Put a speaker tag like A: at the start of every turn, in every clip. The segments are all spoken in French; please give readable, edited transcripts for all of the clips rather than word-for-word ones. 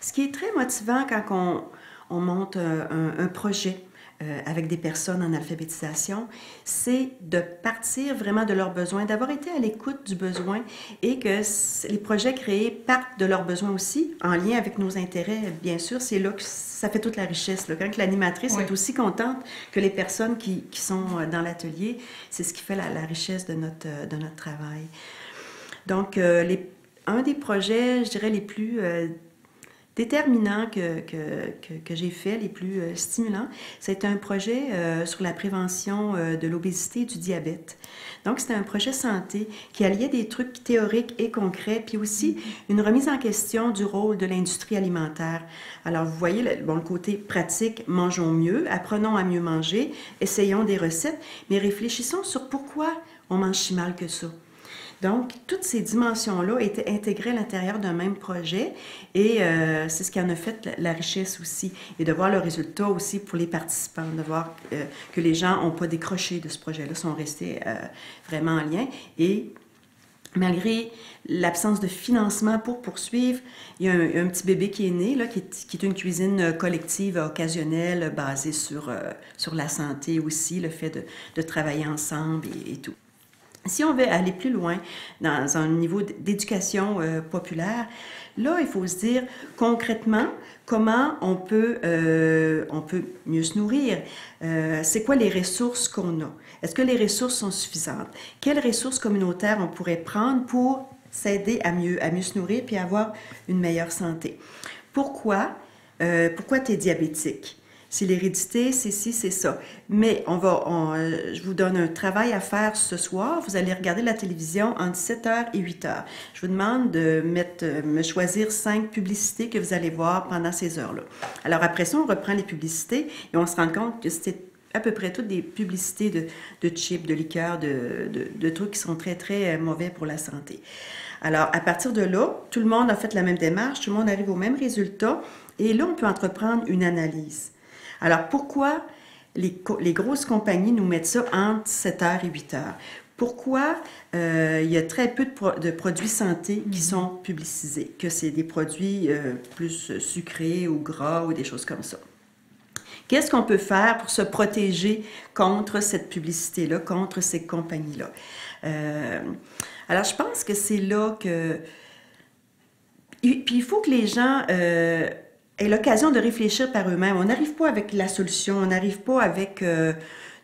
A: Ce qui est très motivant quand on monte un projet avec des personnes en alphabétisation, c'est de partir vraiment de leurs besoins, d'avoir été à l'écoute du besoin et que les projets créés partent de leurs besoins aussi, en lien avec nos intérêts, bien sûr. C'est là que ça fait toute la richesse. Là. Quand l'animatrice est aussi contente que les personnes qui sont dans l'atelier, c'est ce qui fait la richesse de notre travail. Donc, un des projets, je dirais, les plus déterminants que j'ai fait, les plus stimulants, c'est un projet sur la prévention de l'obésité et du diabète. Donc, c'était un projet santé qui alliait des trucs théoriques et concrets, puis aussi une remise en question du rôle de l'industrie alimentaire. Alors, vous voyez, le côté pratique, mangeons mieux, apprenons à mieux manger, essayons des recettes, mais réfléchissons sur pourquoi on mange si mal que ça. Donc, toutes ces dimensions-là étaient intégrées à l'intérieur d'un même projet et c'est ce qui en a fait la richesse aussi. Et de voir le résultat aussi pour les participants, de voir que les gens n'ont pas décroché de ce projet-là, sont restés vraiment en lien. Et malgré l'absence de financement pour poursuivre, il y a un petit bébé qui est né, là, qui est une cuisine collective occasionnelle basée sur la santé aussi, le fait de travailler ensemble et tout. Si on veut aller plus loin dans un niveau d'éducation populaire, là, il faut se dire concrètement comment on peut mieux se nourrir. C'est quoi les ressources qu'on a? Est-ce que les ressources sont suffisantes? Quelles ressources communautaires on pourrait prendre pour s'aider à mieux se nourrir puis avoir une meilleure santé? Pourquoi tu es diabétique? C'est l'hérédité, c'est ci, c'est ça. Mais je vous donne un travail à faire ce soir. Vous allez regarder la télévision entre 7h et 8h. Je vous demande de me choisir 5 publicités que vous allez voir pendant ces heures-là. Alors après ça, on reprend les publicités et on se rend compte que c'était à peu près toutes des publicités de chips, de liqueurs, de trucs qui sont très, très mauvais pour la santé. Alors, à partir de là, tout le monde a fait la même démarche, tout le monde arrive au même résultat et là, on peut entreprendre une analyse. Alors, pourquoi les grosses compagnies nous mettent ça entre 7h et 8h? Pourquoi il y a très peu de produits santé qui sont publicisés? Que c'est des produits plus sucrés ou gras ou des choses comme ça. Qu'est-ce qu'on peut faire pour se protéger contre cette publicité-là, contre ces compagnies-là? Alors, je pense que c'est là que... Puis, il faut que les gens... aient l'occasion de réfléchir par eux-mêmes. On n'arrive pas avec la solution, on n'arrive pas avec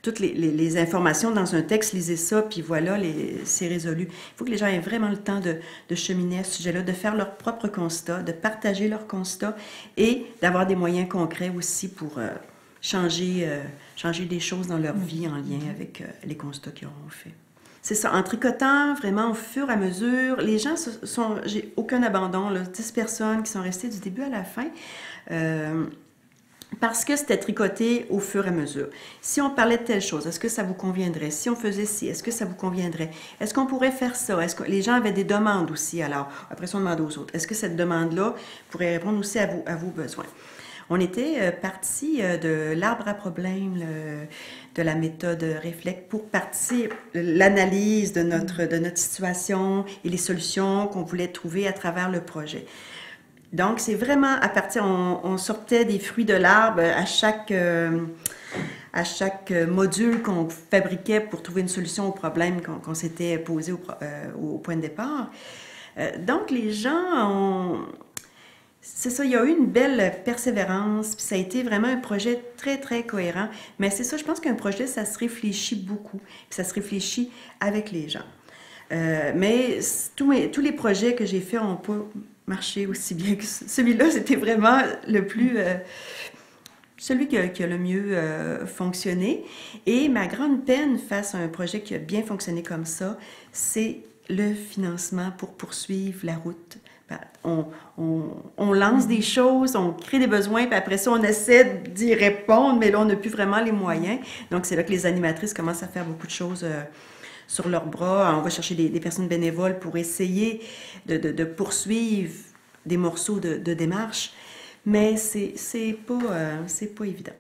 A: toutes les informations dans un texte, lisez ça, puis voilà, c'est résolu. Il faut que les gens aient vraiment le temps de cheminer à ce sujet-là, de faire leur propre constat, de partager leurs constats et d'avoir des moyens concrets aussi pour changer des choses dans leur vie en lien avec les constats qu'ils auront faits. C'est ça, en tricotant vraiment au fur et à mesure, les gens j'ai aucun abandon, là, 10 personnes qui sont restées du début à la fin, parce que c'était tricoté au fur et à mesure. Si on parlait de telle chose, est-ce que ça vous conviendrait? Si on faisait ci, est-ce que ça vous conviendrait? Est-ce qu'on pourrait faire ça? Est-ce que les gens avaient des demandes aussi? Alors, après ça, on demande aux autres. Est-ce que cette demande-là pourrait répondre aussi à vos besoins? On était parti de l'arbre à problème, de la méthode Réflex, pour partir l'analyse de notre situation et les solutions qu'on voulait trouver à travers le projet. Donc, c'est vraiment à partir, on sortait des fruits de l'arbre à chaque module qu'on fabriquait pour trouver une solution au problème qu'on s'était posé au point de départ. Donc, les gens c'est ça, il y a eu une belle persévérance, puis ça a été vraiment un projet très, très cohérent. Mais c'est ça, je pense qu'un projet, ça se réfléchit beaucoup, puis ça se réfléchit avec les gens. Mais tous les projets que j'ai faits n'ont pas marché aussi bien que celui-là. C'était vraiment le plus... celui qui a le mieux fonctionné. Et ma grande peine face à un projet qui a bien fonctionné comme ça, c'est le financement pour poursuivre la route. On lance des choses, on crée des besoins, puis après ça, on essaie d'y répondre, mais là, on n'a plus vraiment les moyens. Donc, c'est là que les animatrices commencent à faire beaucoup de choses sur leurs bras. On va chercher des personnes bénévoles pour essayer de poursuivre des morceaux de démarche, mais c'est pas évident.